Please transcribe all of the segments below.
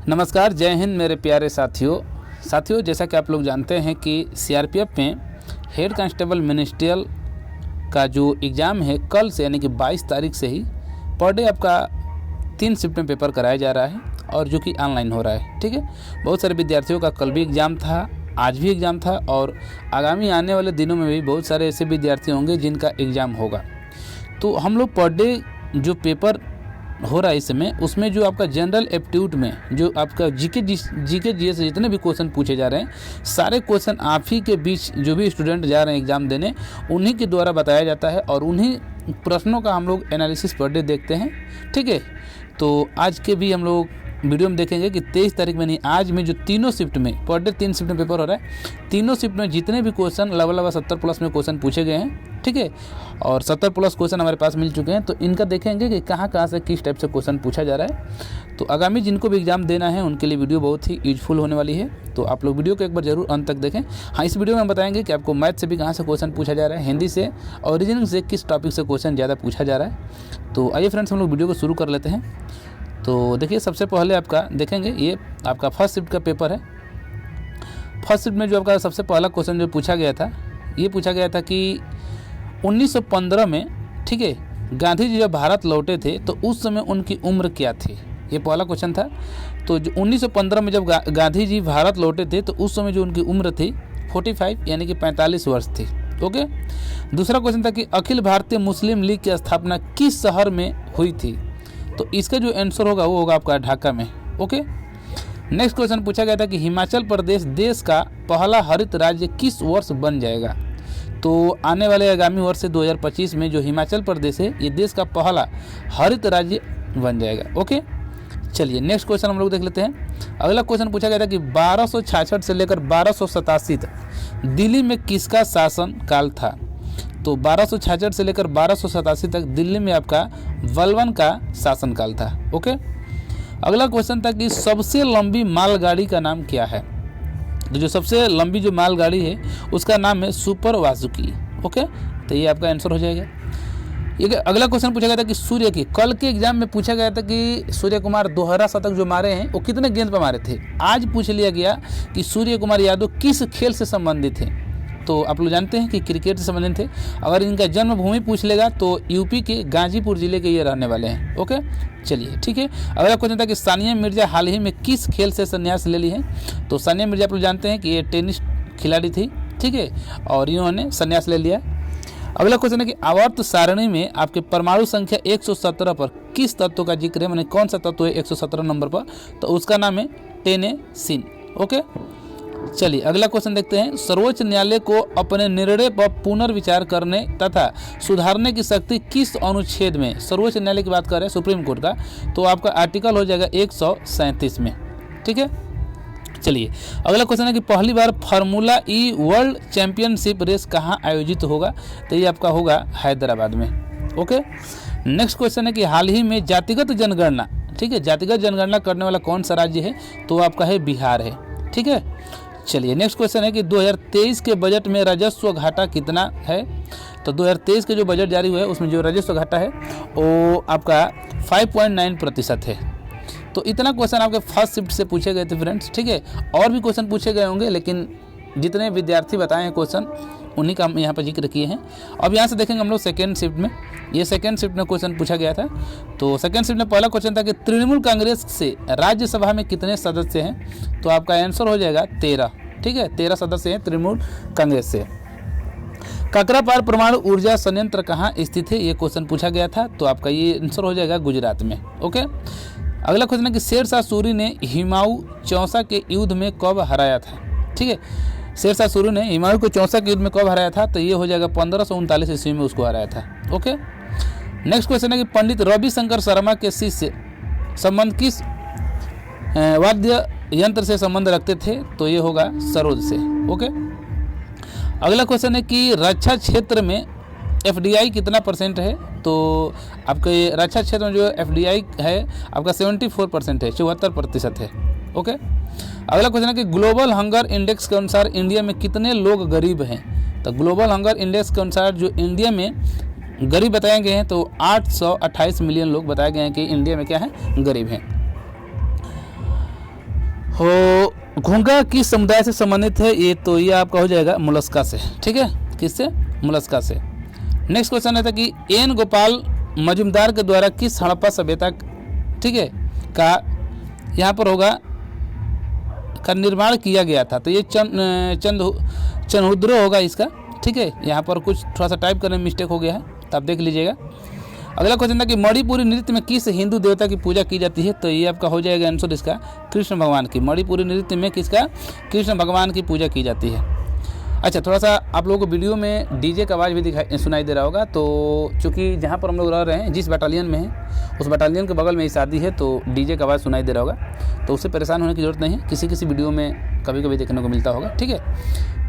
नमस्कार, जय हिंद मेरे प्यारे साथियों। जैसा कि आप लोग जानते हैं कि सीआरपीएफ में हेड कांस्टेबल मिनिस्ट्रियल का जो एग्ज़ाम है कल से यानी कि 22 तारीख से ही पर डे आपका 3 शिफ्ट में पेपर कराया जा रहा है और जो कि ऑनलाइन हो रहा है। ठीक है, बहुत सारे विद्यार्थियों का कल भी एग्ज़ाम था, आज भी एग्ज़ाम था और आगामी आने वाले दिनों में भी बहुत सारे ऐसे विद्यार्थी होंगे जिनका एग्ज़ाम होगा। तो हम लोग पर डे जो पेपर हो रहा है इस समय, उसमें जो आपका जनरल एप्टीट्यूड में जो आपका जीके जीएस से जितने भी क्वेश्चन पूछे जा रहे हैं, सारे क्वेश्चन आप ही के बीच जो भी स्टूडेंट जा रहे हैं एग्ज़ाम देने, उन्हीं के द्वारा बताया जाता है और उन्हीं प्रश्नों का हम लोग एनालिसिस पर डे देखते हैं। ठीक है, तो आज के भी हम लोग वीडियो में देखेंगे कि 23 तारीख में नहीं, आज में जो तीनों शिफ्ट में पर डे 3 शिफ्ट में पेपर हो रहा है, तीनों शिफ्ट में जितने भी क्वेश्चन लगभग 70 प्लस में क्वेश्चन पूछे गए हैं। ठीक है, और 70 प्लस क्वेश्चन हमारे पास मिल चुके हैं, तो इनका देखेंगे कि कहाँ से किस टाइप से क्वेश्चन पूछा जा रहा है। तो आगामी जिनको भी एग्जाम देना है उनके लिए वीडियो बहुत ही यूजफुल होने वाली है, तो आप लोग वीडियो को एक बार जरूर अंत तक देखें। हाँ, इस वीडियो में हम बताएंगे कि आपको मैथ से भी कहाँ से क्वेश्चन पूछा जा रहा है, हिंदी से और रीजनिंग से किस टॉपिक से क्वेश्चन ज़्यादा पूछा जा रहा है। तो आइए फ्रेंड्स, हम लोग वीडियो को शुरू कर लेते हैं। तो देखिए, सबसे पहले आपका देखेंगे ये आपका फर्स्ट शिफ्ट का पेपर है। फर्स्ट शिफ्ट में जो आपका सबसे पहला क्वेश्चन जो पूछा गया था, ये पूछा गया था कि 1915 में, ठीक है, गांधी जी जब भारत लौटे थे तो उस समय उनकी उम्र क्या थी, ये पहला क्वेश्चन था। तो जो 1915 में जब गांधी जी भारत लौटे थे तो उस समय जो उनकी उम्र थी 45 यानी कि 45 वर्ष थी। ओके, दूसरा क्वेश्चन था कि अखिल भारतीय मुस्लिम लीग की स्थापना किस शहर में हुई थी, तो इसका जो आंसर होगा वो होगा आपका ढाका में। ओके, नेक्स्ट क्वेश्चन पूछा गया था कि हिमाचल प्रदेश देश का पहला हरित राज्य किस वर्ष बन जाएगा, तो आने वाले आगामी वर्ष से 2025 में जो हिमाचल प्रदेश है ये देश का पहला हरित राज्य बन जाएगा। ओके, चलिए नेक्स्ट क्वेश्चन हम लोग देख लेते हैं। अगला क्वेश्चन पूछा गया था कि 1266 से लेकर 1287 तक दिल्ली में किसका शासन काल था, तो 1266 से लेकर 1287 तक दिल्ली में आपका बलबन का शासनकाल था। ओके, अगला क्वेश्चन था कि सबसे लंबी मालगाड़ी का नाम क्या है, तो जो सबसे लंबी जो मालगाड़ी है उसका नाम है सुपर वासुकी। ओके, तो ये आपका आंसर हो जाएगा। ये अगला क्वेश्चन पूछा गया था कि सूर्य की, कल के एग्जाम में पूछा गया था कि सूर्य कुमार दोहरा शतक जो मारे हैं वो कितने गेंद पर मारे थे। आज पूछ लिया गया कि सूर्य कुमार यादव किस खेल से संबंधित थे, तो आप लोग जानते हैं कि क्रिकेट से संबंधित थे। अगर इनका जन्मभूमि पूछ लेगा तो यूपी के गाजीपुर जिले के ये रहने वाले हैं। ओके, चलिए ठीक है। अगला क्वेश्चन था कि सानिया मिर्जा हाल ही में किस खेल से संन्यास ले ली है, तो सानिया मिर्जा आप लोग जानते हैं कि ये टेनिस खिलाड़ी थी। ठीक है, और इन्होंने संन्यास ले लिया। अगला क्वेश्चन है कि आवर्त सारणी में आपके परमाणु संख्या 117 पर किस तत्व का जिक्र है, मैंने कौन सा तत्व है 117 नंबर पर, तो उसका नाम है टेनेसिन। ओके, चलिए अगला क्वेश्चन देखते हैं। सर्वोच्च न्यायालय को अपने निर्णय पर पुनर्विचार करने तथा सुधारने की शक्ति किस अनुच्छेद में, सर्वोच्च न्यायालय की बात कर रहे हैं सुप्रीम कोर्ट का, तो आपका आर्टिकल हो जाएगा 137 में। ठीक है, चलिए अगला क्वेश्चन है कि पहली बार फार्मूला ई वर्ल्ड चैंपियनशिप रेस कहाँ आयोजित होगा, तो ये आपका होगा हैदराबाद में। ओके, नेक्स्ट क्वेश्चन है कि हाल ही में जातिगत जनगणना, ठीक है, जातिगत जनगणना करने वाला कौन सा राज्य है, तो आपका है बिहार है। ठीक है, चलिए नेक्स्ट क्वेश्चन है कि 2023 के बजट में राजस्व घाटा कितना है, तो 2023 के जो बजट जारी हुआ है उसमें जो राजस्व घाटा है वो आपका 5.9% है। तो इतना क्वेश्चन आपके फर्स्ट शिफ्ट से पूछे गए थे फ्रेंड्स। ठीक है, और भी क्वेश्चन पूछे गए होंगे लेकिन जितने विद्यार्थी बताए हैं क्वेश्चन उन्हीं का हम यहाँ पर जिक्र किए हैं। अब यहाँ से देखेंगे हम लोग सेकेंड शिफ्ट में, ये सेकेंड शिफ्ट में क्वेश्चन पूछा गया था। तो सेकेंड शिफ्ट में पहला क्वेश्चन था कि तृणमूल कांग्रेस से राज्यसभा में कितने सदस्य हैं, तो आपका आंसर हो जाएगा 13। ठीक है, 13 सदस्य हैं तृणमूल कांग्रेस से। काकरापार परमाणु ऊर्जा संयंत्र कहाँ स्थित है, ये क्वेश्चन पूछा गया था, तो आपका ये आंसर हो जाएगा गुजरात में। ओके, अगला क्वेश्चन है कि शेरशाह सूरी ने हिमायू चौसा के युद्ध में कब हराया था। ठीक है, शेरशाह सूरी ने हिमायू को चौसा के युद्ध में कब हराया था, तो ये हो जाएगा 1539 ईस्वी में उसको हराया था। ओके, नेक्स्ट क्वेश्चन है कि पंडित रविशंकर शर्मा के शिष्य संबंध किस वाद्य यंत्र से संबंध रखते थे, तो ये होगा सरोद से। ओके, अगला क्वेश्चन है कि रक्षा क्षेत्र में एफडीआई कितना % है, तो आपके रक्षा क्षेत्र में जो एफडीआई है आपका 74% है, 74% है। ओके, अगला क्वेश्चन है कि ग्लोबल हंगर इंडेक्स के अनुसार इंडिया में कितने लोग गरीब हैं, तो ग्लोबल हंगर इंडेक्स के अनुसार जो इंडिया में गरीब बताए गए हैं तो 828 मिलियन लोग बताए गए हैं कि इंडिया में क्या है, गरीब हैं। हो घोंघा किस समुदाय से संबंधित है, ये आपका हो जाएगा मोलस्का से, ठीक है, किससे, मोलस्का से। नेक्स्ट क्वेश्चन है कि एन गोपाल मजुमदार के द्वारा किस हड़प्पा सभ्यता, ठीक है, का यहाँ पर होगा का निर्माण किया गया था, तो ये चंदहुद्रो होगा इसका, ठीक है। यहाँ पर कुछ थोड़ा सा टाइप करने में मिस्टेक हो गया है, तो आप देख लीजिएगा। अगला क्वेश्चन था कि मणिपुरी नृत्य में किस हिंदू देवता की पूजा की जाती है, तो ये आपका हो जाएगा आंसर इसका कृष्ण भगवान की। मणिपुरी नृत्य में किसका, कृष्ण भगवान की पूजा की जाती है। अच्छा, थोड़ा सा आप लोगों को वीडियो में डीजे का आवाज़ भी सुनाई दे रहा होगा, तो चूँकि जहाँ पर हम लोग रह रहे हैं, जिस बटालियन में हैं उस बटालियन के बगल में ही शादी है, तो डीजे का आवाज़ सुनाई दे रहा होगा, तो उससे परेशान होने की ज़रूरत नहीं है, किसी वीडियो में कभी कभी देखने को मिलता होगा, ठीक है।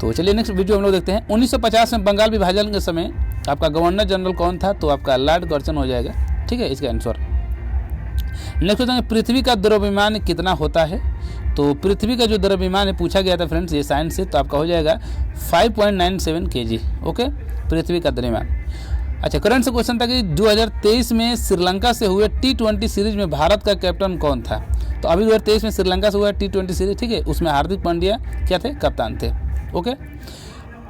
तो चलिए नेक्स्ट वीडियो हम लोग देखते हैं। 1950 में बंगाल विभाजन के समय आपका गवर्नर जनरल कौन था, तो आपका लॉर्ड कर्जन हो जाएगा, ठीक है, इसका आंसर। नेक्स्ट क्वेश्चन है पृथ्वी का द्रव्यमान कितना होता है, तो पृथ्वी का जो द्रव्यमान है पूछा गया था फ्रेंड्स, ये साइंस से, तो आपका हो जाएगा 5.97 kg, ओके, पृथ्वी का द्रव्यमान। अच्छा, करंट से क्वेश्चन था कि 2023 में श्रीलंका से हुए T20 सीरीज में भारत का कैप्टन कौन था, तो अभी 2023 में श्रीलंका से हुआ T20 सीरीज, ठीक है, उसमें हार्दिक पांड्या क्या थे, कप्तान थे, ओके।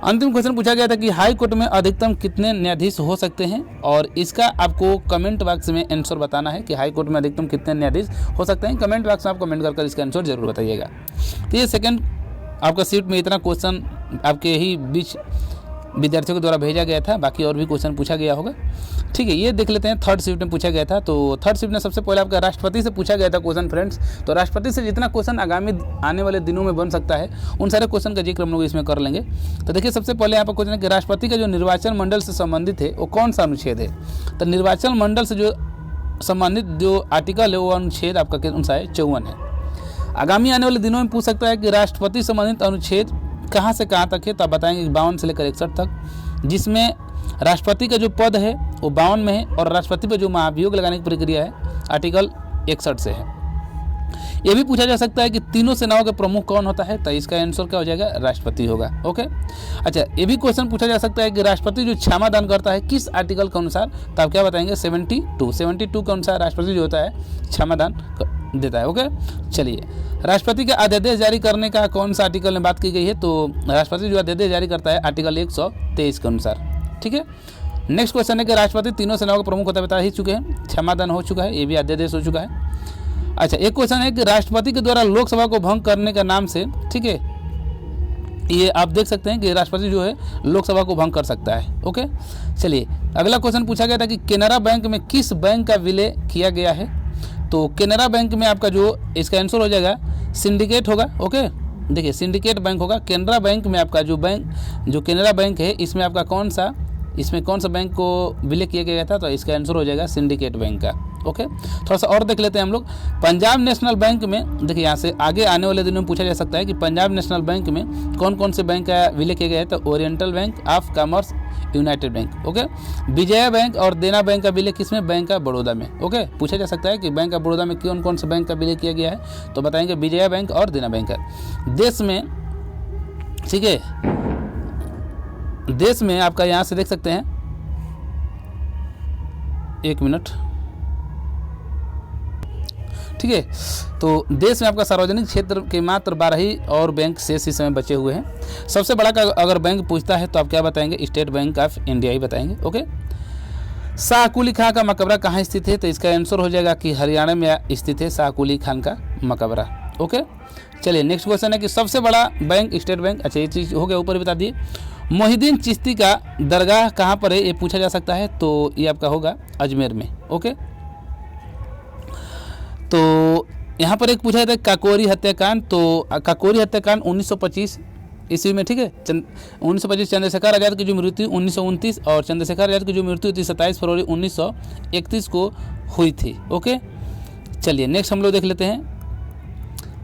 अंतिम क्वेश्चन पूछा गया था कि हाई कोर्ट में अधिकतम कितने न्यायाधीश हो सकते हैं, और इसका आपको कमेंट बॉक्स में आंसर बताना है कि हाई कोर्ट में अधिकतम कितने न्यायाधीश हो सकते हैं। कमेंट बॉक्स में आप कमेंट कर इसका आंसर जरूर बताइएगा। तो ये सेकंड आपका शिफ्ट में इतना क्वेश्चन आपके ही बीच विद्यार्थियों के द्वारा भेजा गया था, बाकी और भी क्वेश्चन पूछा गया होगा, ठीक है। ये देख लेते हैं थर्ड शिफ्ट में पूछा गया था, तो थर्ड शिफ्ट में सबसे पहले आपका राष्ट्रपति से पूछा गया था क्वेश्चन फ्रेंड्स। तो राष्ट्रपति से जितना क्वेश्चन आगामी आने वाले दिनों में बन सकता है, उन सारे क्वेश्चन का जिक्र हम लोग इसमें कर लेंगे। तो देखिए, सबसे पहले यहाँ पर क्वेश्चन है कि राष्ट्रपति का जो निर्वाचन मंडल से संबंधित है वो कौन सा अनुच्छेद है, तो निर्वाचन मंडल से जो संबंधित जो आर्टिकल है वो अनुच्छेद आपका कौन सा है, 54 है। आगामी आने वाले दिनों में पूछ सकता है कि राष्ट्रपति संबंधित अनुच्छेद कहाँ से कहाँ तक है, तो आप बताएंगे 52 से लेकर 61 तक, जिसमें राष्ट्रपति का जो पद है वो 52 में है, और राष्ट्रपति पर जो महाभियोग लगाने की प्रक्रिया है आर्टिकल 61 से है। ये भी पूछा जा सकता है कि तीनों सेनाओं के प्रमुख कौन होता है, तो इसका आंसर क्या हो जाएगा, राष्ट्रपति होगा, ओके। अच्छा, ये भी क्वेश्चन पूछा जा सकता है कि राष्ट्रपति जो क्षमा दान करता है किस आर्टिकल के अनुसार, तो आप क्या बताएंगे, 72 के अनुसार राष्ट्रपति जो होता है क्षमा दान देता है, ओके। चलिए, राष्ट्रपति का अध्यादेश जारी करने का कौन सा आर्टिकल में बात की गई है, तो राष्ट्रपति जो अध्यादेश जारी करता है आर्टिकल 123 के अनुसार, ठीक है। नेक्स्ट क्वेश्चन है कि राष्ट्रपति तीनों सेनाओं के प्रमुख होता बता ही चुके हैं, क्षमादान हो चुका है, ये भी अध्यादेश हो चुका है। अच्छा, एक क्वेश्चन है कि राष्ट्रपति के द्वारा लोकसभा को भंग करने का नाम से, ठीक है, ये आप देख सकते हैं कि राष्ट्रपति जो है लोकसभा को भंग कर सकता है, ओके। चलिए, अगला क्वेश्चन पूछा गया था कि केनरा बैंक में किस बैंक का विलय किया गया है, तो केनरा बैंक में आपका जो इसका आंसर हो जाएगा सिंडिकेट होगा, ओके। देखिए, सिंडिकेट बैंक होगा। केनरा बैंक में आपका जो केनरा बैंक है, इसमें आपका कौन सा बैंक को विलय किया गया था, तो इसका आंसर हो जाएगा सिंडिकेट बैंक का, ओके। थोड़ा सा और देख लेते हैं हम लोग। पंजाब नेशनल बैंक में, देखिए यहाँ से आगे आने वाले दिनों में पूछा जा सकता है कि पंजाब नेशनल बैंक में कौन कौन से बैंक का विलय किया गया है, तो oriental bank of commerce, United bank, okay. Vijaya bank और देना बैंक का विलय किसमें, बैंक ऑफ बड़ौदा में, ओके। पूछा जा सकता है कि बैंक ऑफ बड़ौदा में कौन कौन से बैंक का विलय किया गया है, तो बताएंगे विजया बैंक और देना बैंक का। देश में, ठीक है, देश में आपका यहाँ से देख सकते हैं, एक मिनट, ठीक है। तो देश में आपका सार्वजनिक क्षेत्र के मात्र 12 ही और बैंक शेष इस समय बचे हुए हैं। सबसे बड़ा का अगर बैंक पूछता है तो आप क्या बताएंगे, स्टेट बैंक ऑफ इंडिया ही बताएंगे, ओके। शाह कुली खां का मकबरा कहाँ स्थित है, तो इसका आंसर हो जाएगा कि हरियाणा में स्थित है शाह कुली खान का मकबरा, ओके। चलिए, नेक्स्ट क्वेश्चन है कि सबसे बड़ा बैंक स्टेट बैंक, अच्छा ये चीज़ हो गया, ऊपर बता दिए। मोहिद्दीन चिश्ती का दरगाह कहाँ पर है, ये पूछा जा सकता है, तो ये आपका होगा अजमेर में, ओके। तो यहाँ पर एक पूछा था काकोरी हत्याकांड, तो काकोरी हत्याकांड 1925 ईस्वी में, ठीक है। 1925 चंद्रशेखर आज़ाद की जो मृत्यु 1929, और चंद्रशेखर आज़ाद की जो मृत्यु थी 27 फरवरी 1931 को हुई थी, ओके। चलिए, नेक्स्ट हम लोग देख लेते हैं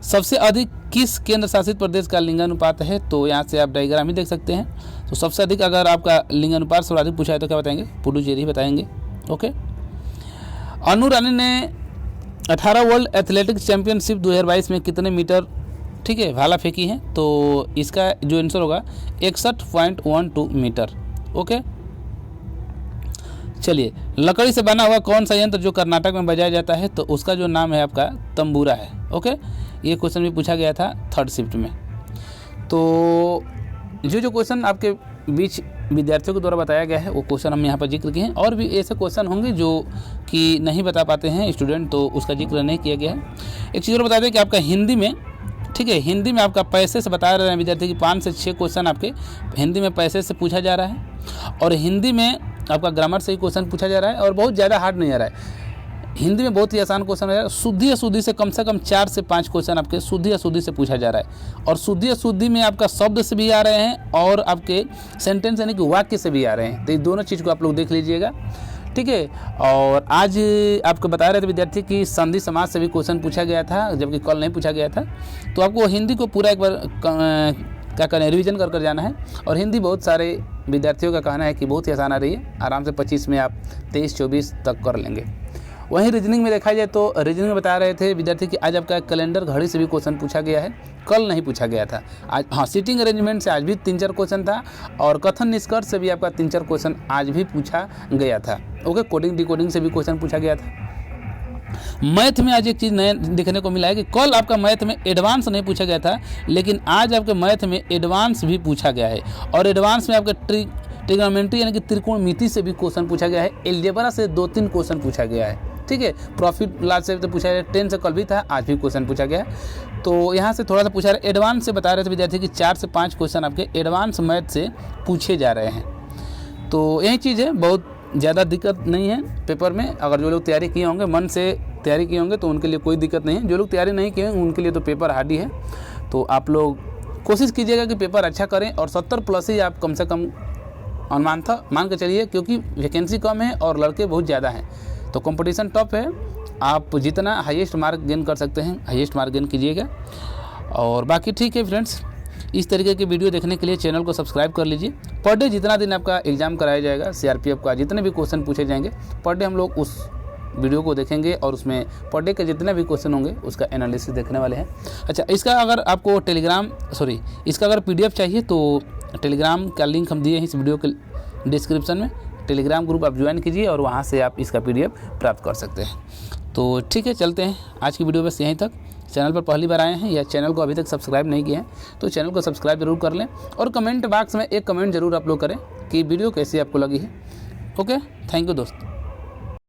सबसे अधिक किस केंद्र शासित प्रदेश का लिंगानुपात है, तो यहाँ से आप डायग्राम ही देख सकते हैं। तो सबसे अधिक अगर आपका लिंगानुपात सर्वाधिक पूछा है तो क्या बताएंगे, पुडुचेरी बताएंगे, ओके। अनु रानी ने 18 वर्ल्ड एथलेटिक्स चैंपियनशिप 2022 में कितने मीटर, ठीक है, भाला फेंकी है, तो इसका जो आंसर होगा 61.12 मीटर, ओके। चलिए, लकड़ी से बना हुआ कौन सा यंत्र जो कर्नाटक में बजाया जाता है, तो उसका जो नाम है आपका तंबूरा है, ओके। ये क्वेश्चन भी पूछा गया था थर्ड शिफ्ट में। तो जो क्वेश्चन आपके बीच विद्यार्थियों के द्वारा बताया गया है वो क्वेश्चन हम यहाँ पर जिक्र किए हैं। और भी ऐसे क्वेश्चन होंगे जो कि नहीं बता पाते हैं स्टूडेंट, तो उसका जिक्र नहीं किया गया है। एक चीज़ और बता दें कि आपका हिंदी में, ठीक है, हिंदी में आपका पैसे से बता रहे हैं विद्यार्थी कि 5 से 6 क्वेश्चन आपके हिंदी में पैसे से पूछा जा रहा है। और हिंदी में आपका ग्रामर से ही क्वेश्चन पूछा जा रहा है और बहुत ज़्यादा हार्ड नहीं आ रहा है। हिंदी में बहुत ही आसान क्वेश्चन है। शुद्धि अशुद्धि से कम 4 से 5 क्वेश्चन आपके शुद्धि अशुद्धि से पूछा जा रहा है। और शुद्धि अशुद्धि में आपका शब्द से भी आ रहे हैं और आपके सेंटेंस यानी कि वाक्य से भी आ रहे हैं। तो ये दोनों चीज़ को आप लोग देख लीजिएगा, ठीक है। और आज आपको बता रहे थे विद्यार्थी कि संधि समास से भी क्वेश्चन पूछा गया था, जबकि कल नहीं पूछा गया था। तो आपको हिंदी को पूरा एक बार क्या करें, रिवीजन कर जाना है। और हिंदी बहुत सारे विद्यार्थियों का कहना है कि बहुत ही आसान आ रही है, आराम से 25 में आप 23-24 तक कर लेंगे। वहीं रीजनिंग में देखा जाए तो रीजनिंग में बता रहे थे विद्यार्थी कि आज आपका कैलेंडर घड़ी से भी क्वेश्चन पूछा गया है, कल नहीं पूछा गया था। आज हाँ, सीटिंग अरेंजमेंट से आज भी 3-4 क्वेश्चन था और कथन निष्कर्ष से भी आपका 3-4 क्वेश्चन आज भी पूछा गया था। ओके, कोडिंग डिकोडिंग से भी क्वेश्चन पूछा गया था। मैथ में आज एक चीज़ नया देखने को मिला है कि कल आपका मैथ में एडवांस नहीं पूछा गया था, लेकिन आज आपके मैथ में एडवांस भी पूछा गया है। और एडवांस में आपका ट्रिग्नोमेट्री यानी कि त्रिकोणमिति से भी क्वेश्चन पूछा गया है। अलजेब्रा से 2-3 क्वेश्चन पूछा गया है, ठीक है। प्रॉफिट लॉस से तो पूछा गया, 10 से कल भी था, आज भी क्वेश्चन पूछा गया। तो यहाँ से थोड़ा सा पूछा रहा है। एडवांस से बता रहे थे विद्यार्थी कि 4 से 5 क्वेश्चन आपके एडवांस मैथ से पूछे जा रहे हैं। तो यही चीज़ है, बहुत ज़्यादा दिक्कत नहीं है पेपर में। अगर जो लोग तैयारी किए होंगे, मन से तैयारी किए होंगे, तो उनके लिए कोई दिक्कत नहीं है। जो लोग तैयारी नहीं किए हैं उनके लिए तो पेपर हार्ड ही है। तो आप लोग कोशिश कीजिएगा कि पेपर अच्छा करें और 70+ ही आप कम से कम अनुमान मान के चलिए, क्योंकि वैकेंसी कम है और लड़के बहुत ज़्यादा हैं। तो कंपटीशन टफ है। आप जितना हाईएस्ट मार्क गेन कर सकते हैं हाईएस्ट मार्क गेन कीजिएगा। और बाकी ठीक है फ्रेंड्स, इस तरीके की वीडियो देखने के लिए चैनल को सब्सक्राइब कर लीजिए। पर डे जितना दिन आपका एग्ज़ाम कराया जाएगा, सीआरपीएफ का जितने भी क्वेश्चन पूछे जाएंगे पर डे हम लोग उस वीडियो को देखेंगे और उसमें पर डे के जितने भी क्वेश्चन होंगे उसका एनालिसिस देखने वाले हैं। अच्छा, इसका अगर आपको इसका अगर PDF चाहिए तो टेलीग्राम का लिंक हम दिए हैं इस वीडियो के डिस्क्रिप्शन में। टेलीग्राम ग्रुप आप ज्वाइन कीजिए और वहाँ से आप इसका PDF प्राप्त कर सकते हैं। तो ठीक है, चलते हैं आज की वीडियो बस यहीं तक। चैनल पर पहली बार आए हैं या चैनल को अभी तक सब्सक्राइब नहीं किया है तो चैनल को सब्सक्राइब जरूर कर लें और कमेंट बॉक्स में एक कमेंट जरूर आप लोग करें कि वीडियो कैसी आपको लगी है। ओके, थैंक यू दोस्त।